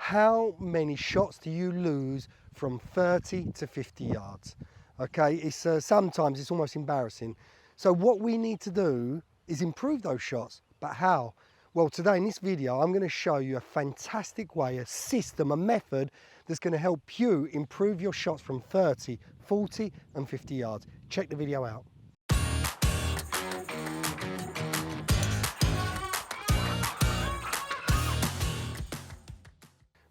how many shots do you lose from 30 to 50 yards? Okay, it's sometimes it's almost embarrassing. So what we need to do is improve those shots. But how? Well, today in this video, I'm going to show you a fantastic way, a system, a method that's going to help you improve your shots from 30, 40 and 50 yards. Check the video out.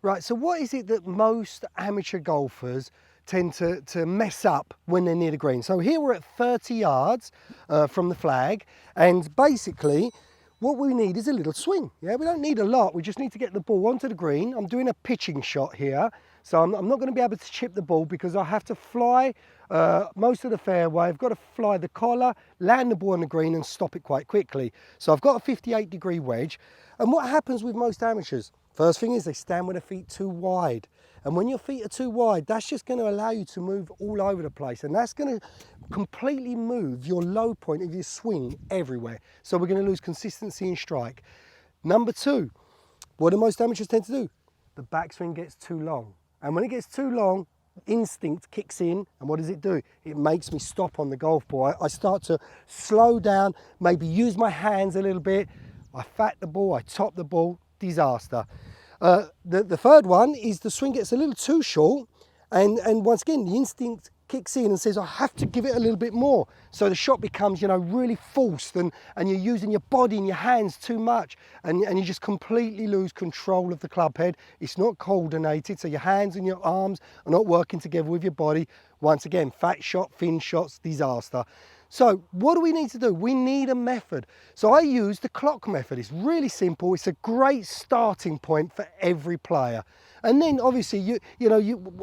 Right, so what is it that most amateur golfers tend to mess up when they're near the green? So here we're at 30 yards from the flag, and basically what we need is a little swing. Yeah, we don't need a lot, we just need to get the ball onto the green. I'm doing a pitching shot here, so I'm not going to be able to chip the ball because I have to fly most of the fairway. I've got to fly the collar, land the ball on the green and stop it quite quickly. So I've got a 58-degree wedge, and what happens with most amateurs? First thing is they stand with their feet too wide. And when your feet are too wide, that's just going to allow you to move all over the place. And that's going to completely move your low point of your swing everywhere. So we're going to lose consistency in strike. Number two, what do most amateurs tend to do? The backswing gets too long. And when it gets too long, instinct kicks in. And what does it do? It makes me stop on the golf ball. I start to slow down, maybe use my hands a little bit. I fat the ball, I top the ball. Disaster. The third one is the swing gets a little too short, and once again the instinct kicks in and says I have to give it a little bit more, so the shot becomes, you know, really forced, and you're using your body and your hands too much, and you just completely lose control of the club head. It's not coordinated, so your hands and your arms are not working together with your body. Once again, fat shot, thin shots, disaster. So what do we need to do? We need a method. So I use the clock method. It's really simple. It's a great starting point for every player. And then obviously,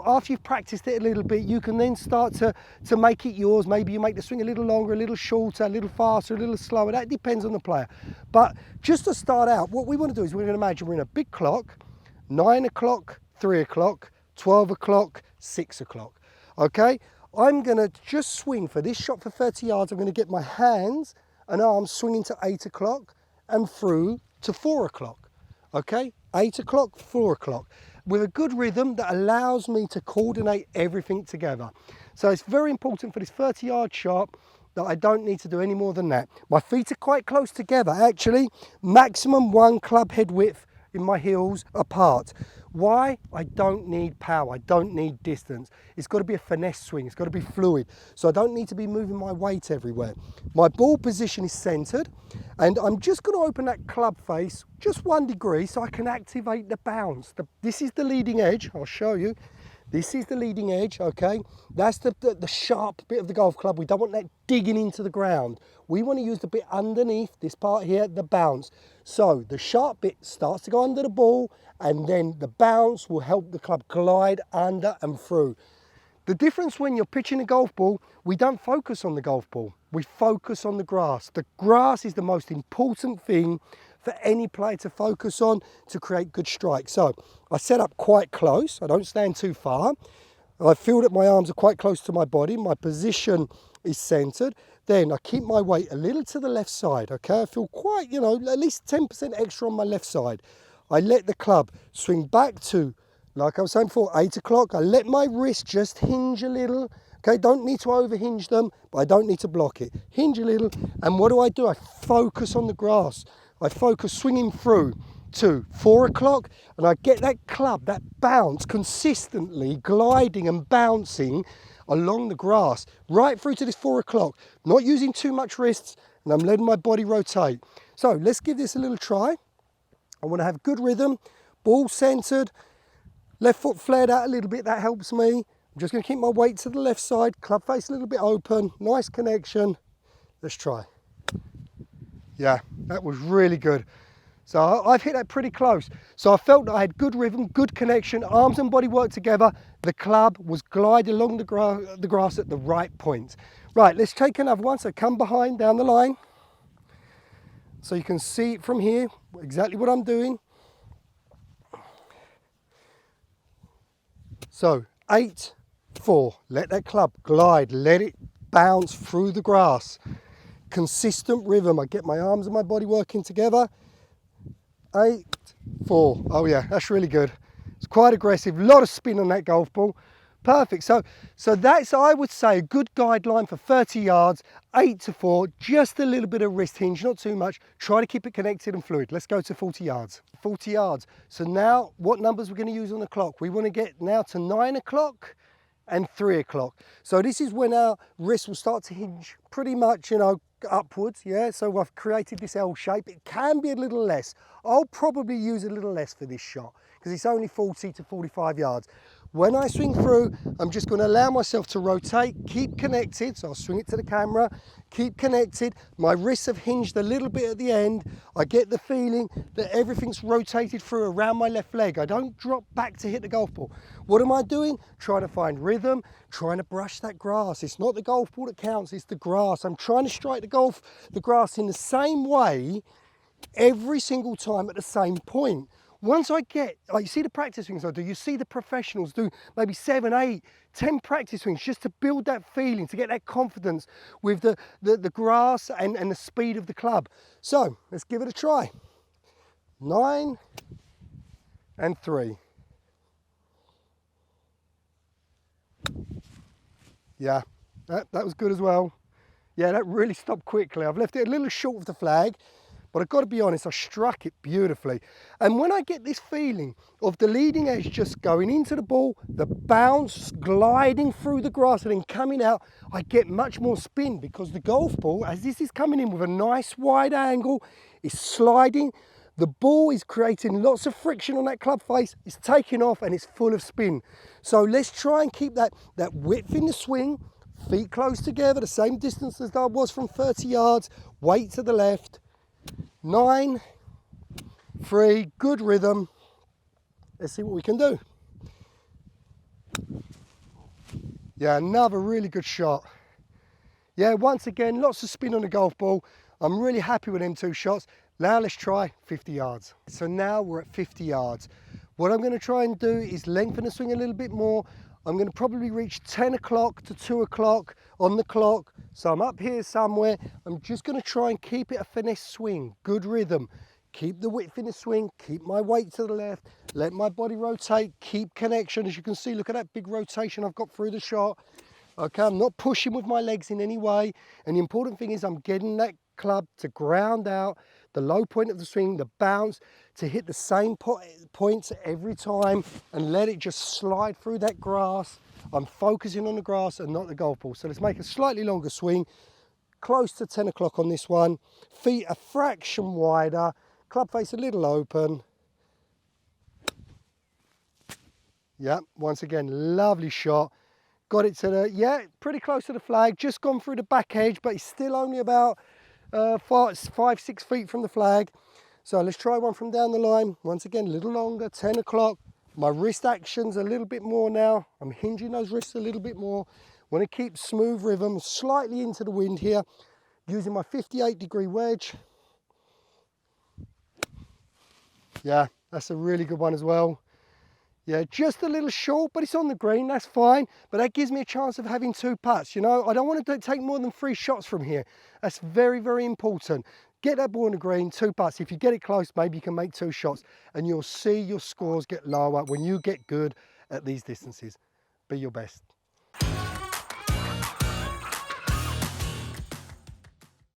after you've practiced it a little bit, you can then start to make it yours. Maybe you make the swing a little longer, a little shorter, a little faster, a little slower. That depends on the player. But just to start out, what we want to do is we're going to imagine we're in a big clock, 9 o'clock, 3 o'clock, 12 o'clock, 6 o'clock. Okay? I'm going to just swing for this shot for 30 yards. I'm going to get my hands and arms swinging to 8 o'clock and through to 4 o'clock. Okay, 8 o'clock, 4 o'clock, with a good rhythm that allows me to coordinate everything together. So it's very important for this 30-yard shot that I don't need to do any more than that. My feet are quite close together, actually, maximum 1 club head width in my heels apart. Why? I don't need power, I don't need distance. It's got to be a finesse swing, it's got to be fluid. So I don't need to be moving my weight everywhere. My ball position is centered, and I'm just going to open that club face just 1 degree so I can activate the bounce. This is the leading edge, I'll show you. This is the leading edge, okay? That's the sharp bit of the golf club. We don't want that digging into the ground. We want to use the bit underneath, this part here, the bounce. So the sharp bit starts to go under the ball, and then the bounce will help the club glide under and through. The difference when you're pitching a golf ball, we don't focus on the golf ball. We focus on the grass. The grass is the most important thing for any player to focus on to create good strikes. So I set up quite close. I don't stand too far. I feel that my arms are quite close to my body. My position is centered. Then I keep my weight a little to the left side. Okay, I feel quite, at least 10% extra on my left side. I let the club swing back to, like I was saying before, 8 o'clock. I let my wrist just hinge a little. Okay, don't need to overhinge them, but I don't need to block it. Hinge a little, and what do? I focus on the grass. I focus swinging through to 4 o'clock, and I get that club, that bounce, consistently gliding and bouncing along the grass, right through to this 4 o'clock, not using too much wrists, and I'm letting my body rotate. So let's give this a little try. I want to have good rhythm, ball centered, left foot flared out a little bit, that helps me. I'm just going to keep my weight to the left side, club face a little bit open, nice connection. Let's try. Yeah, that was really good. So I've hit that pretty close. So I felt that I had good rhythm, good connection, arms and body work together. The club was gliding along the grass at the right point. Right, let's take another one. So come behind, down the line. So you can see from here exactly what I'm doing. So 8, 4, let that club glide, let it bounce through the grass. Consistent rhythm. I get my arms and my body working together. 8, 4. Oh yeah, that's really good. It's quite aggressive, a lot of spin on that golf ball. Perfect. So that's, I would say, a good guideline for 30 yards, 8 to 4, just a little bit of wrist hinge, not too much. Try to keep it connected and fluid. Let's go to 40 yards. 40 yards. So now what numbers we're going to use on the clock? We want to get now to 9 o'clock and 3 o'clock. So this is when our wrist will start to hinge pretty much, you know, upwards. Yeah, so I've created this L shape. It can be a little less. I'll probably use a little less for this shot because it's only 40 to 45 yards. When I swing through, I'm just going to allow myself to rotate, keep connected. So I'll swing it to the camera, keep connected. My wrists have hinged a little bit at the end. I get the feeling that everything's rotated through around my left leg. I don't drop back to hit the golf ball. What am I doing? Trying to find rhythm, trying to brush that grass. It's not the golf ball that counts, it's the grass. I'm trying to strike the grass in the same way every single time at the same point. Once I get, like you see the practice swings I do, you see the professionals do maybe 7, 8, 10 practice swings just to build that feeling, to get that confidence with the grass and the speed of the club. So let's give it a try. 9 and 3. Yeah, that was good as well. Yeah, that really stopped quickly. I've left it a little short of the flag, but I've got to be honest, I struck it beautifully. And when I get this feeling of the leading edge just going into the ball, the bounce gliding through the grass and then coming out, I get much more spin because the golf ball, as this is coming in with a nice wide angle, is sliding. The ball is creating lots of friction on that club face, it's taking off and it's full of spin. So let's try and keep that width in the swing, feet close together, the same distance as I was from 30 yards, weight to the left. 9, 3, good rhythm. Let's see what we can do. Yeah, another really good shot. Yeah, once again, lots of spin on the golf ball. I'm really happy with them 2 shots. Now let's try 50 yards. So now we're at 50 yards. What I'm going to try and do is lengthen the swing a little bit more. I'm going to probably reach 10 o'clock to 2 o'clock on the clock. So I'm up here somewhere. I'm just going to try and keep it a finesse swing, good rhythm. Keep the width in the swing, keep my weight to the left, let my body rotate, keep connection. As you can see, look at that big rotation I've got through the shot. Okay, I'm not pushing with my legs in any way. And the important thing is I'm getting that club to ground out, the low point of the swing, the bounce, to hit the same points every time and let it just slide through that grass. I'm focusing on the grass and not the golf ball. So let's make a slightly longer swing, close to 10 o'clock on this one. Feet a fraction wider, club face a little open. Yeah, once again, lovely shot. Got it to the, yeah, pretty close to the flag, just gone through the back edge, but it's still only about 5, 6 feet from the flag. So let's try one from down the line. Once again, a little longer, 10 o'clock. My wrist action's a little bit more now. I'm hinging those wrists a little bit more. Want to keep smooth rhythm, slightly into the wind here, using my 58-degree wedge. Yeah, that's a really good one as well. Yeah, just a little short, but it's on the green, that's fine. But that gives me a chance of having 2 putts, you know. I don't want to take more than 3 shots from here. That's very, very important. Get that ball in the green, 2 putts. If you get it close, maybe you can make 2 shots. And you'll see your scores get lower when you get good at these distances. Be your best.